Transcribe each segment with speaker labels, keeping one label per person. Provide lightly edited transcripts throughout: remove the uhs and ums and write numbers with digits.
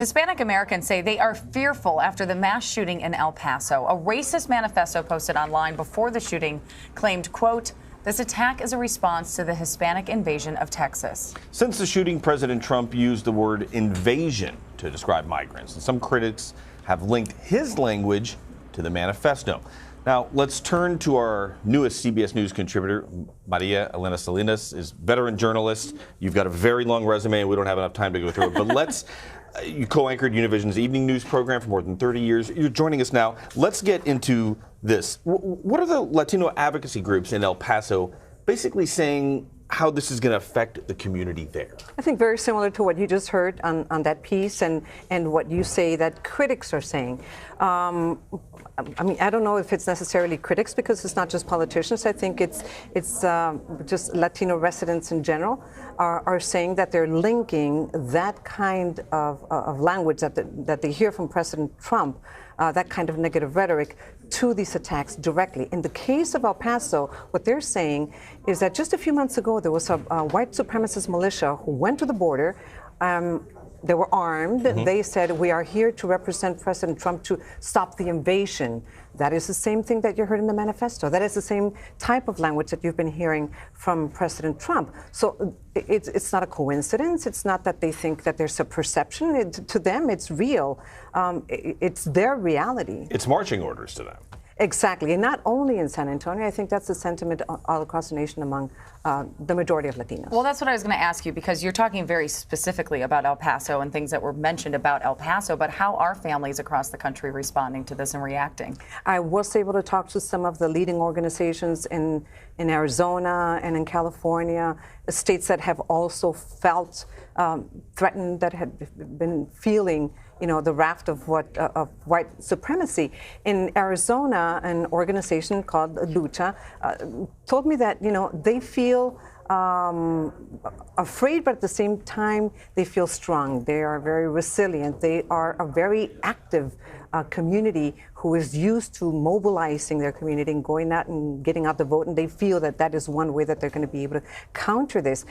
Speaker 1: Hispanic-Americans say they are fearful after the mass shooting in El Paso. A racist manifesto posted online before the shooting claimed, quote, "This attack is a response to the Hispanic invasion of Texas."
Speaker 2: Since the shooting, President Trump used the word invasion to describe migrants, and some critics have linked his language to the manifesto. Now, let's turn to our newest CBS News contributor. Maria Elena Salinas is veteran journalist. You've got a very long resume, and we don't have enough time to go through it, but let's... You co-anchored Univision's evening news program for more than 30 years. You're joining us now. Let's get into this. What are the Latino advocacy groups in El Paso basically saying how this is going to affect the community there?
Speaker 3: I think very similar to what you just heard on that piece and what you say that critics are saying. I mean, I don't know if it's necessarily critics because it's not just politicians. I think it's just Latino residents in general are saying that they're linking that kind of language that they hear from President Trump, that kind of negative rhetoric, to these attacks directly. In the case of El Paso, what they're saying is that just a few months ago, there was a white supremacist militia who went to the border. They were armed. Mm-hmm. They said, "We are here to represent President Trump to stop the invasion." That is the same thing that you heard in the manifesto. That is the same type of language that you've been hearing from President Trump. So it's not a coincidence. It's not that they think that there's a perception. To them, it's real. It's their reality.
Speaker 2: It's marching orders to them.
Speaker 3: Exactly, and not only in San Antonio. I think that's the sentiment all across the nation among the majority of Latinos.
Speaker 1: Well, that's what I was going to ask you, because you're talking very specifically about El Paso and things that were mentioned about El Paso, but how are families across the country responding to this and reacting?
Speaker 3: I was able to talk to some of the leading organizations in Arizona and in California, states that have also felt threatened, that had been feeling the raft of white supremacy. In Arizona, an organization called Lucha told me that they feel afraid, but at the same time they feel strong. They are very resilient. They are a very active community who is used to mobilizing their community and going out and getting out the vote, and they feel that that is one way that they're going to be able to counter this.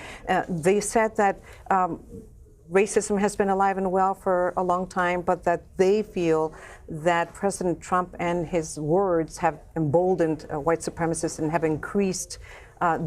Speaker 3: They said that racism has been alive and well for a long time, but that they feel that President Trump and his words have emboldened white supremacists and have increased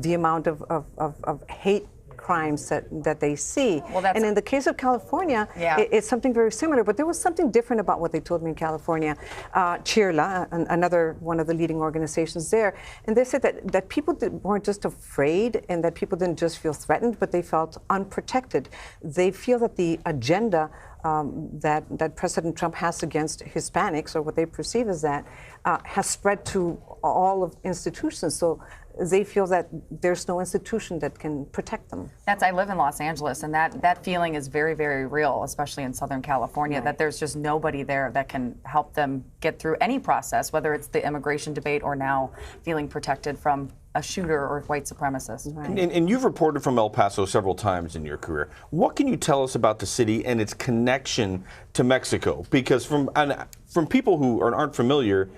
Speaker 3: the amount of hate crimes that they see. Well, and in the case of California, it's something very similar, but there was something different about what they told me in California. Chirla, another one of the leading organizations there, and they said that people weren't just afraid and that people didn't just feel threatened, but they felt unprotected. They feel that the agenda that President Trump has against Hispanics, or what they perceive as that, has spread to all of institutions. So they feel that there's no institution that can protect them.
Speaker 1: I live in Los Angeles, and that feeling is very, very real, especially in Southern California, right, that there's just nobody there that can help them get through any process, whether it's the immigration debate or now feeling protected from a shooter or white supremacist.
Speaker 2: Right. And you've reported from El Paso several times in your career. What can you tell us about the city and its connection to Mexico? Because from people who aren't familiar,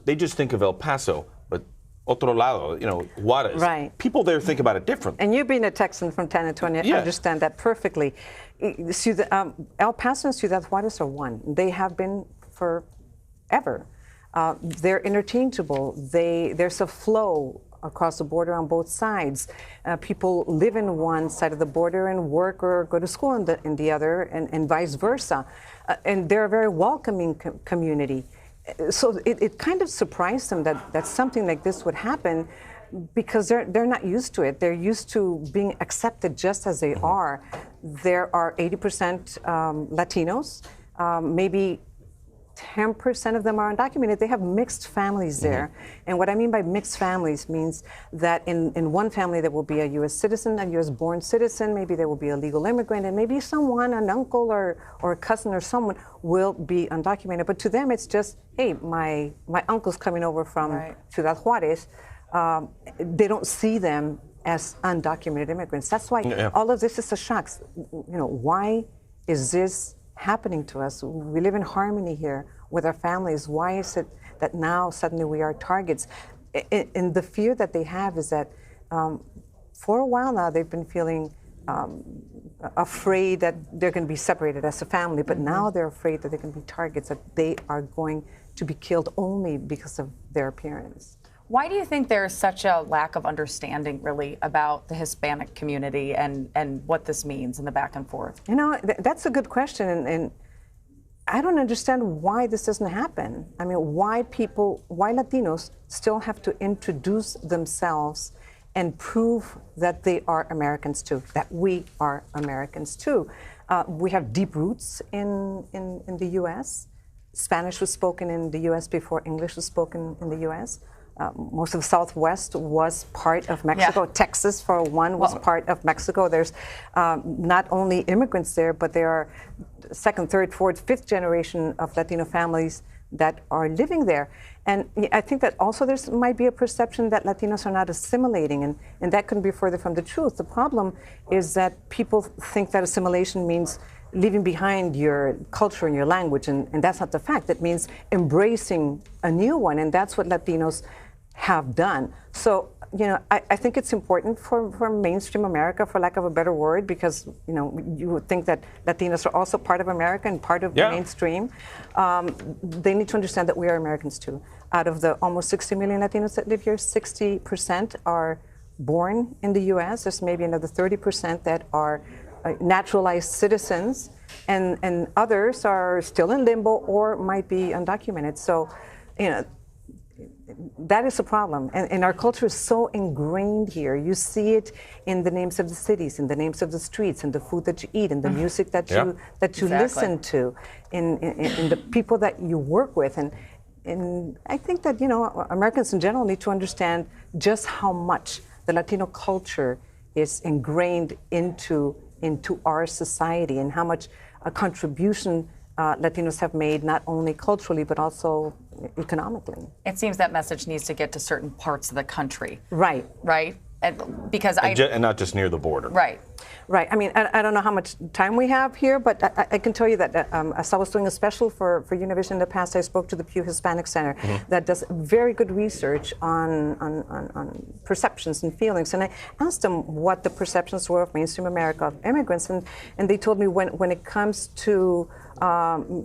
Speaker 2: they just think of El Paso, but otro lado, Juarez.
Speaker 3: Right.
Speaker 2: People there think about it differently.
Speaker 3: And you being a Texan from San Antonio, I understand that perfectly. El Paso and Ciudad Juarez are one. They have been forever. They're interchangeable. There's a flow across the border on both sides. People live in one side of the border and work or go to school in the other, and vice versa. And they're a very welcoming community. So it kind of surprised them that something like this would happen, because they're not used to it. They're used to being accepted just as they are. There are 80% Latinos, maybe 10% of them are undocumented. They have mixed families there. Mm-hmm. And what I mean by mixed families means that in one family there will be a U.S. citizen, a U.S. born citizen, maybe there will be a legal immigrant, and maybe someone, an uncle or a cousin or someone, will be undocumented. But to them it's just, hey, my uncle's coming over from Ciudad Juarez. They don't see them as undocumented immigrants. That's why all of this is a shock. Why is this happening to us? We live in harmony here with our families. Why is it that now suddenly we are targets? And the fear that they have is that for a while now they've been feeling afraid that they're going to be separated as a family, but now they're afraid that they're going to be targets, that they are going to be killed only because of their appearance.
Speaker 1: Why do you think there's such a lack of understanding, really, about the Hispanic community and what this means in the back and forth?
Speaker 3: You know, that's a good question, and I don't understand why this doesn't happen. I mean, why Latinos still have to introduce themselves and prove that they are Americans too, that we are Americans too. We have deep roots in the U.S. Spanish was spoken in the U.S. before English was spoken in the U.S. Most of the Southwest was part of Mexico. Yeah. Texas, for one, was part of Mexico. There's not only immigrants there, but there are second, third, fourth, fifth generation of Latino families that are living there. And I think that also there might be a perception that Latinos are not assimilating, and that couldn't be further from the truth. The problem is that people think that assimilation means leaving behind your culture and your language, and that's not the fact. It means embracing a new one, and that's what Latinos have done. So, you know, I think it's important for mainstream America, for lack of a better word, because, you know, you would think that Latinos are also part of America and part of the mainstream. They need to understand that we are Americans too. Out of the almost 60 million Latinos that live here, 60% are born in the U.S. There's maybe another 30% that are naturalized citizens, and others are still in limbo or might be undocumented. So, you know, that is a problem, and our culture is so ingrained here. You see it in the names of the cities, in the names of the streets, in the food that you eat, in the music that you listen to, in the people that you work with, and I think that, you know, Americans in general need to understand just how much the Latino culture is ingrained into our society, and how much a contribution Latinos have made, not only culturally, but also economically.
Speaker 1: It seems that message needs to get to certain parts of the country.
Speaker 3: Right.
Speaker 1: Right? Because
Speaker 2: and not just near the border.
Speaker 1: Right.
Speaker 3: Right. I mean, I don't know how much time we have here, but I can tell you that as I was doing a special for Univision in the past, I spoke to the Pew Hispanic Center that does very good research on perceptions and feelings. And I asked them what the perceptions were of mainstream America, of immigrants, and they told me when it comes to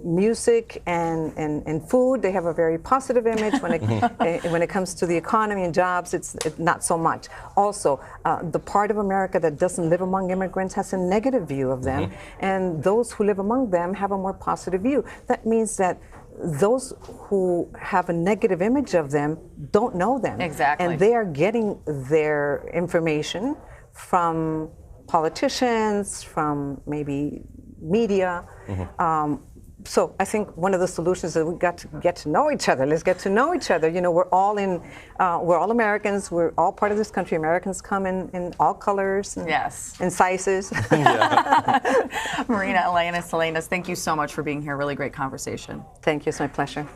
Speaker 3: music and food, they have a very positive image. When it comes to the economy and jobs, it's not so much. Also, the part of America that doesn't live among immigrants has a negative view of them, and those who live among them have a more positive view. That means that those who have a negative image of them don't know them.
Speaker 1: Exactly.
Speaker 3: And they are getting their information from politicians, from maybe media. So I think one of the solutions is we got to get to know each other. Let's get to know each other. You know, we're all Americans. We're all part of this country. Americans come in all colors and sizes.
Speaker 1: Maria Elena Salinas, thank you so much for being here. Really great conversation.
Speaker 3: Thank you. It's my pleasure.